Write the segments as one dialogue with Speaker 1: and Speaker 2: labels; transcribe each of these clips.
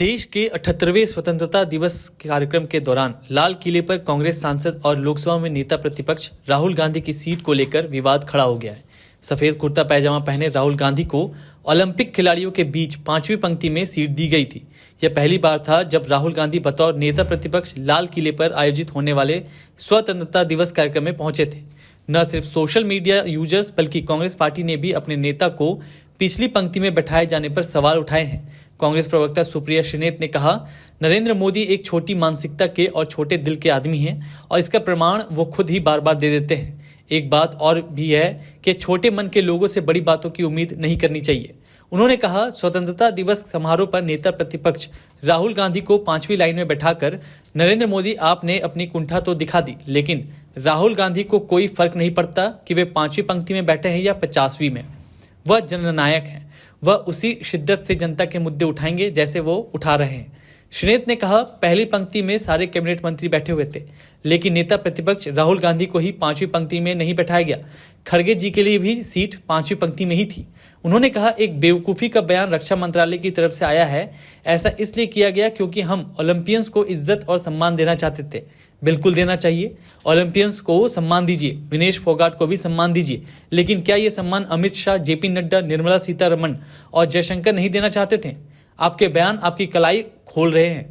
Speaker 1: देश के 78वें स्वतंत्रता दिवस कार्यक्रम के दौरान लाल किले पर कांग्रेस सांसद और लोकसभा में नेता प्रतिपक्ष राहुल गांधी की सीट को लेकर विवाद खड़ा हो गया है। सफेद कुर्ता पैजामा पहने राहुल गांधी को ओलंपिक खिलाड़ियों के बीच 5वीं पंक्ति में सीट दी गई थी। यह पहली बार था जब राहुल गांधी बतौर नेता प्रतिपक्ष लाल किले पर आयोजित होने वाले स्वतंत्रता दिवस कार्यक्रम में पहुंचे थे। न सिर्फ सोशल मीडिया यूजर्स बल्कि कांग्रेस पार्टी ने भी अपने नेता को पिछली पंक्ति में बैठाए जाने पर सवाल उठाए हैं। कांग्रेस प्रवक्ता सुप्रिया श्रीनेत ने कहा, नरेंद्र मोदी एक छोटी मानसिकता के और छोटे दिल के आदमी हैं और इसका प्रमाण वो खुद ही बार बार दे देते हैं। एक बात और भी है कि छोटे मन के लोगों से बड़ी बातों की उम्मीद नहीं करनी चाहिए। उन्होंने कहा, स्वतंत्रता दिवस समारोह पर नेता प्रतिपक्ष राहुल गांधी को 5वीं लाइन में बैठाकर नरेंद्र मोदी आपने अपनी कुंठा तो दिखा दी, लेकिन राहुल गांधी को कोई फर्क नहीं पड़ता कि वे 5वीं पंक्ति में बैठे हैं या 50वीं में। वह जननायक हैं, वह उसी शिद्दत से जनता के मुद्दे उठाएंगे जैसे वो उठा रहे हैं। श्रीनेत ने कहा, पहली पंक्ति में सारे कैबिनेट मंत्री बैठे हुए थे, लेकिन नेता प्रतिपक्ष राहुल गांधी को ही 5वीं पंक्ति में नहीं बैठाया गया। खड़गे जी के लिए भी सीट 5वीं पंक्ति में ही थी। उन्होंने कहा, एक बेवकूफ़ी का बयान रक्षा मंत्रालय की तरफ से आया है। ऐसा इसलिए किया गया क्योंकि हम ओलंपियंस को इज्जत और सम्मान देना चाहते थे। बिल्कुल देना चाहिए, ओलंपियंस को सम्मान दीजिए, विनेश फोगाट को भी सम्मान दीजिए, लेकिन क्या ये सम्मान अमित शाह, जेपी नड्डा, निर्मला सीतारमण और जयशंकर नहीं देना चाहते थे? आपके बयान आपकी कलाई खोल रहे हैं।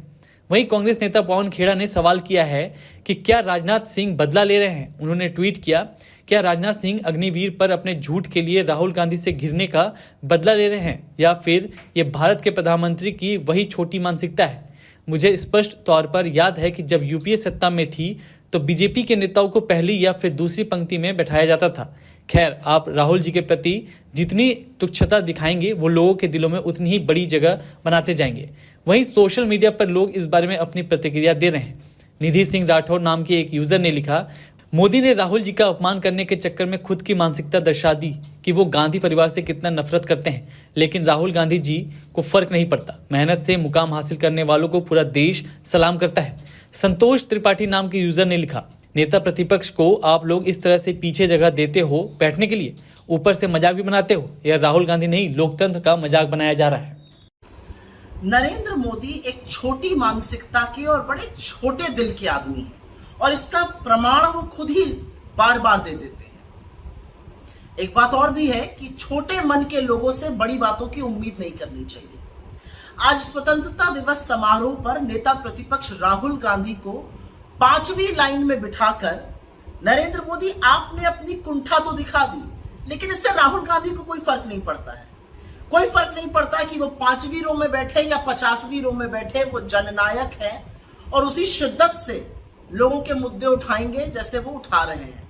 Speaker 1: वहीं कांग्रेस नेता पवन खेड़ा ने सवाल किया है कि क्या राजनाथ सिंह बदला ले रहे हैं। उन्होंने ट्वीट किया, क्या राजनाथ सिंह अग्निवीर पर अपने झूठ के लिए राहुल गांधी से घिरने का बदला ले रहे हैं या फिर ये भारत के प्रधानमंत्री की वही छोटी मानसिकता है? मुझे स्पष्ट तौर पर याद है कि जब यूपीए सत्ता में थी तो बीजेपी के नेताओं को पहली या फिर दूसरी पंक्ति में बैठाया जाता था। खैर, आप राहुल जी के प्रति जितनी तुच्छता दिखाएंगे वो लोगों के दिलों में उतनी ही बड़ी जगह बनाते जाएंगे। वहीं सोशल मीडिया पर लोग इस बारे में अपनी प्रतिक्रिया दे रहे हैं। निधि सिंह राठौर नाम के एक यूजर ने लिखा, मोदी ने राहुल जी का अपमान करने के चक्कर में खुद की मानसिकता दर्शा दी कि वो गांधी परिवार से कितना नफरत करते हैं, लेकिन राहुल गांधी जी को फर्क नहीं पड़ता। मेहनत से मुकाम हासिल करने वालों को पूरा देश सलाम करता है। संतोष त्रिपाठी नाम के यूजर ने लिखा, नेता प्रतिपक्ष को आप लोग इस तरह से पीछे जगह देते हो बैठने के लिए, ऊपर से मजाक भी बनाते हो। यह राहुल गांधी नहीं, लोकतंत्र का मजाक बनाया जा रहा है।
Speaker 2: नरेंद्र मोदी एक छोटी मानसिकता के और बड़े छोटे दिल के आदमी हैं और इसका प्रमाण वो खुद ही बार बार दे देते हैं। एक बात और भी है कि छोटे मन के लोगों से बड़ी बातों की उम्मीद नहीं करनी चाहिए। आज स्वतंत्रता दिवस समारोह पर नेता प्रतिपक्ष राहुल गांधी को 5वीं लाइन में बिठाकर नरेंद्र मोदी आपने अपनी कुंठा तो दिखा दी, लेकिन इससे राहुल गांधी को कोई फर्क नहीं पड़ता है। कोई फर्क नहीं पड़ता कि वो 5वीं रो में बैठे या 50वीं रो में बैठे, वो जननायक है और उसी शिद्दत से लोगों के मुद्दे उठाएंगे जैसे वो उठा रहे हैं।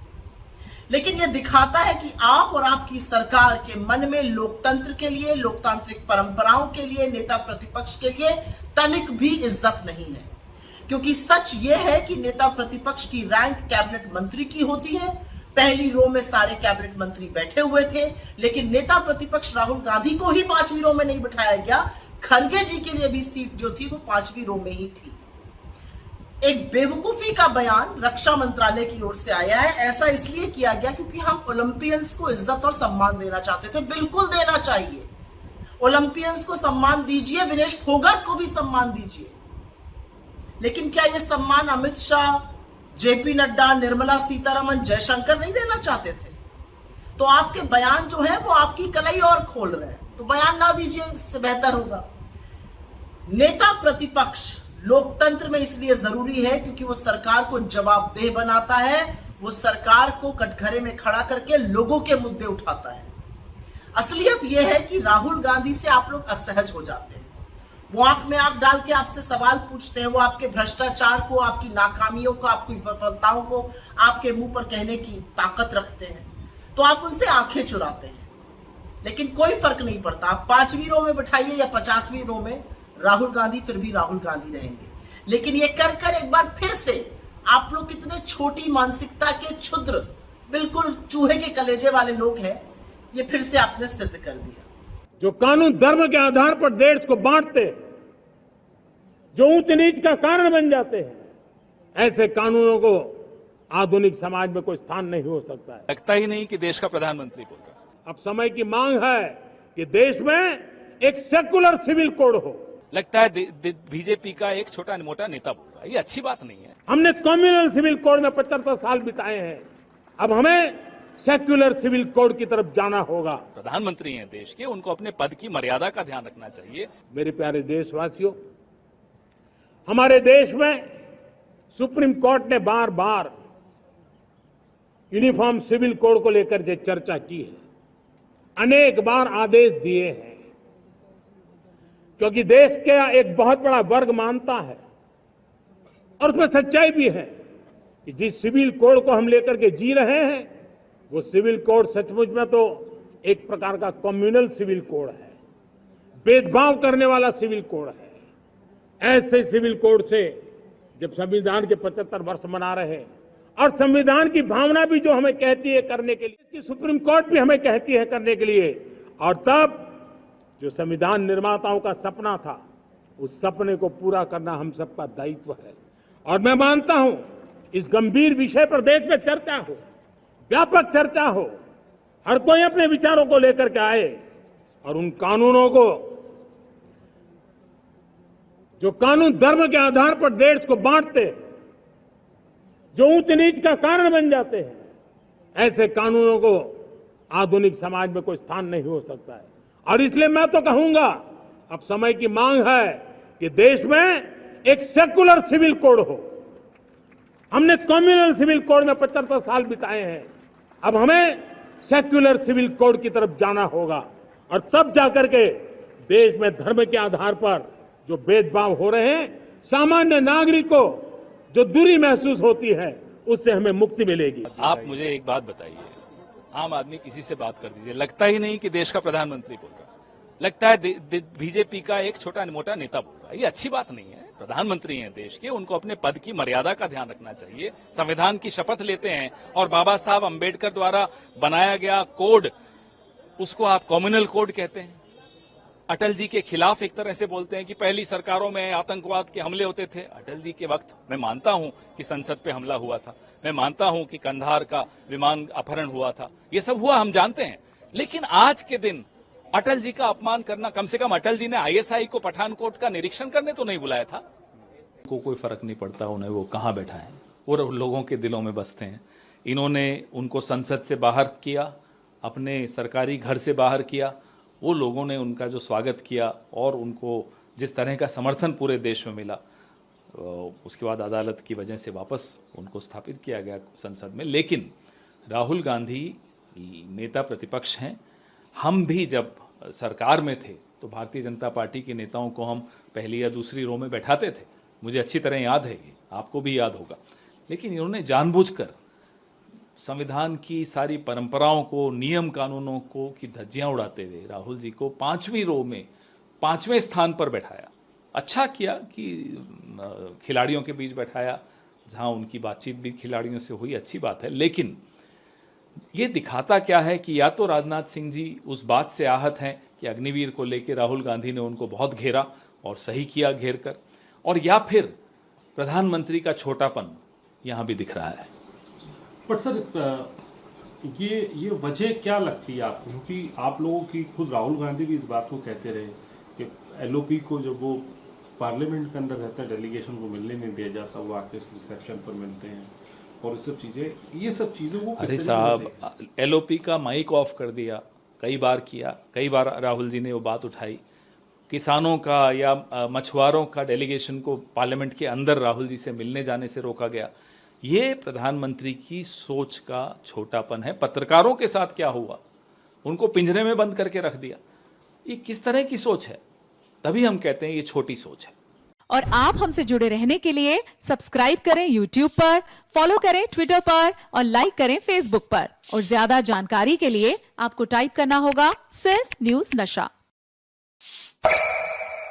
Speaker 2: लेकिन यह दिखाता है कि आप और आपकी सरकार के मन में लोकतंत्र के लिए, लोकतांत्रिक परंपराओं के लिए, नेता प्रतिपक्ष के लिए तनिक भी इज्जत नहीं है। क्योंकि सच यह है कि नेता प्रतिपक्ष की रैंक कैबिनेट मंत्री की होती है। पहली रो में सारे कैबिनेट मंत्री बैठे हुए थे, लेकिन नेता प्रतिपक्ष राहुल गांधी को ही 5वीं रो में नहीं बिठाया गया। खड़गे जी के लिए भी सीट जो थी वो 5वीं रो में ही थी। एक बेवकूफी का बयान रक्षा मंत्रालय की ओर से आया है। ऐसा इसलिए किया गया क्योंकि हम ओलंपियंस को इज्जत और सम्मान देना चाहते थे। बिल्कुल देना चाहिए, ओलंपियंस को सम्मान दीजिए, विनेश फोगाट को भी सम्मान दीजिए, लेकिन क्या यह सम्मान अमित शाह, जेपी नड्डा, निर्मला सीतारमण, जयशंकर नहीं देना चाहते थे? तो आपके बयान जो है वो आपकी कलाई और खोल रहे हैं, तो बयान ना दीजिए, इससे बेहतर होगा। नेता प्रतिपक्ष लोकतंत्र में इसलिए जरूरी है क्योंकि वो सरकार को जवाबदेह बनाता है, वो सरकार को कटघरे में खड़ा करके लोगों के मुद्दे उठाता है। असलियत यह है कि राहुल गांधी से आप लोग असहज हो जाते हैं। वो आंख में आंख डाल के आपसे सवाल पूछते हैं, वो आपके भ्रष्टाचार को, आपकी नाकामियों को, आपकी विफलताओं को आपके मुंह पर कहने की ताकत रखते हैं, तो आप उनसे आंखें चुराते हैं। लेकिन कोई फर्क नहीं पड़ता, आप 5वीं रो में बिठाइए या 50वीं रो में, राहुल गांधी फिर भी राहुल गांधी रहेंगे। लेकिन ये कर कर एक बार फिर से आप लोग कितने छोटी मानसिकता के क्षुद्र, बिल्कुल चूहे के कलेजे वाले लोग हैं, ये फिर से आपने सिद्ध कर दिया।
Speaker 3: जो कानून धर्म के आधार पर देश को बांटते, जो ऊंच नीच का कारण बन जाते हैं, ऐसे कानूनों को आधुनिक समाज में कोई स्थान नहीं हो सकता है।
Speaker 4: लगता ही नहीं कि देश का प्रधानमंत्री बोल रहा।
Speaker 3: अब समय की मांग है कि देश में एक सेकुलर सिविल कोड हो,
Speaker 4: लगता है बीजेपी का एक छोटा मोटा नेता बोल रहा है। ये अच्छी बात नहीं है।
Speaker 3: हमने कम्युनल सिविल कोड में 75 साल बिताए हैं, अब हमें सेक्युलर सिविल कोड की तरफ जाना होगा।
Speaker 4: प्रधानमंत्री हैं देश के, उनको अपने पद की मर्यादा का ध्यान रखना चाहिए।
Speaker 3: मेरे प्यारे देशवासियों, हमारे देश में सुप्रीम कोर्ट ने बार बार यूनिफॉर्म सिविल कोड को लेकर जो चर्चा की है, अनेक बार आदेश दिए हैं, क्योंकि देश का एक बहुत बड़ा वर्ग मानता है और उसमें सच्चाई भी है कि जिस सिविल कोड को हम लेकर के जी रहे हैं, वो सिविल कोड सचमुच में तो एक प्रकार का कम्युनल सिविल कोड है, भेदभाव करने वाला सिविल कोड है। ऐसे सिविल कोड से जब संविधान के 75 वर्ष मना रहे हैं और संविधान की भावना भी जो हमें कहती है करने के लिए, सुप्रीम कोर्ट भी हमें कहती है करने के लिए, और तब जो संविधान निर्माताओं का सपना था, उस सपने को पूरा करना हम सबका दायित्व है। और मैं मानता हूं इस गंभीर विषय पर देश में चर्चा हो, व्यापक चर्चा हो, हर कोई अपने विचारों को लेकर के आए और उन कानूनों को, जो कानून धर्म के आधार पर देश को बांटते, जो ऊंच नीच का कारण बन जाते हैं, ऐसे कानूनों को आधुनिक समाज में कोई स्थान नहीं हो सकता है। और इसलिए मैं तो कहूंगा, अब समय की मांग है कि देश में एक सेकुलर सिविल कोड हो। हमने कम्युनल सिविल कोड में 75 साल बिताए हैं, अब हमें सेक्युलर सिविल कोड की तरफ जाना होगा और तब जाकर के देश में धर्म के आधार पर जो भेदभाव हो रहे हैं, सामान्य नागरिक को जो दूरी महसूस होती है, उससे हमें मुक्ति मिलेगी।
Speaker 4: आप मुझे एक बात बताइए, आम आदमी किसी से बात कर दीजिए, लगता ही नहीं कि देश का प्रधानमंत्री बोल रहा है। लगता है बीजेपी का एक छोटा मोटा नेता बोल रहा है। ये अच्छी बात नहीं है। प्रधानमंत्री हैं देश के, उनको अपने पद की मर्यादा का ध्यान रखना चाहिए। संविधान की शपथ लेते हैं और बाबा साहब अंबेडकर द्वारा बनाया गया कोड, उसको आप कम्युनल कोड कहते हैं। अटल जी के खिलाफ एक तरह से बोलते हैं कि पहली सरकारों में आतंकवाद के हमले होते थे। अटल जी के वक्त मैं मानता हूं कि संसद पे हमला हुआ था, मैं मानता हूं कि कंधार का विमान अपहरण हुआ था, ये सब हुआ, हम जानते हैं। लेकिन आज के दिन अटल जी का अपमान करना, कम से कम अटल जी ने आईएसआई को पठानकोट का निरीक्षण करने तो नहीं बुलाया था।
Speaker 5: को कोई फर्क नहीं पड़ता उन्हें वो कहां बैठा है, वो लोगों के दिलों में बसते हैं। इन्होंने उनको संसद से बाहर किया, अपने सरकारी घर से बाहर किया, वो लोगों ने उनका जो स्वागत किया और उनको जिस तरह का समर्थन पूरे देश में मिला, उसके बाद अदालत की वजह से वापस उनको स्थापित किया गया संसद में। लेकिन राहुल गांधी नेता प्रतिपक्ष हैं। हम भी जब सरकार में थे तो भारतीय जनता पार्टी के नेताओं को हम पहली या दूसरी रो में बैठाते थे, मुझे अच्छी तरह याद है, ये आपको भी याद होगा। लेकिन इन्होंने जानबूझकर संविधान की सारी परंपराओं को, नियम कानूनों को की धज्जियां उड़ाते हुए राहुल जी को 5वीं रो में 5वें स्थान पर बैठाया। अच्छा किया कि खिलाड़ियों के बीच बैठाया, जहां उनकी बातचीत भी खिलाड़ियों से हुई, अच्छी बात है। लेकिन ये दिखाता क्या है कि या तो राजनाथ सिंह जी उस बात से आहत हैं कि अग्निवीर को लेकर राहुल गांधी ने उनको बहुत घेरा और सही किया घेर कर, और या फिर प्रधानमंत्री का छोटापन यहां भी दिख रहा है।
Speaker 6: बट सर, ये वजह क्या लगती है आपको? क्योंकि आप लोगों की खुद राहुल गांधी भी इस बात को कहते रहे कि एलओपी को जब वो पार्लियामेंट के अंदर रहता है, डेलीगेशन को मिलने नहीं दिया जाता, वो आके रिसेप्शन पर मिलते हैं और ये सब चीज़ों को।
Speaker 5: अरे साहब, एलओपी का माइक ऑफ कर दिया, कई बार किया, कई बार राहुल जी ने वो बात उठाई। किसानों का या मछुआरों का डेलीगेशन को पार्लियामेंट के अंदर राहुल जी से मिलने जाने से रोका गया। ये प्रधानमंत्री की सोच का छोटापन है। पत्रकारों के साथ क्या हुआ, उनको पिंजरे में बंद करके रख दिया, ये किस तरह की सोच है? तभी हम कहते हैं ये छोटी सोच है।
Speaker 7: और आप हमसे जुड़े रहने के लिए सब्सक्राइब करें YouTube पर, फॉलो करें Twitter पर और लाइक करें Facebook पर। और ज्यादा जानकारी के लिए आपको टाइप करना होगा सिर्फ न्यूज़ नशा।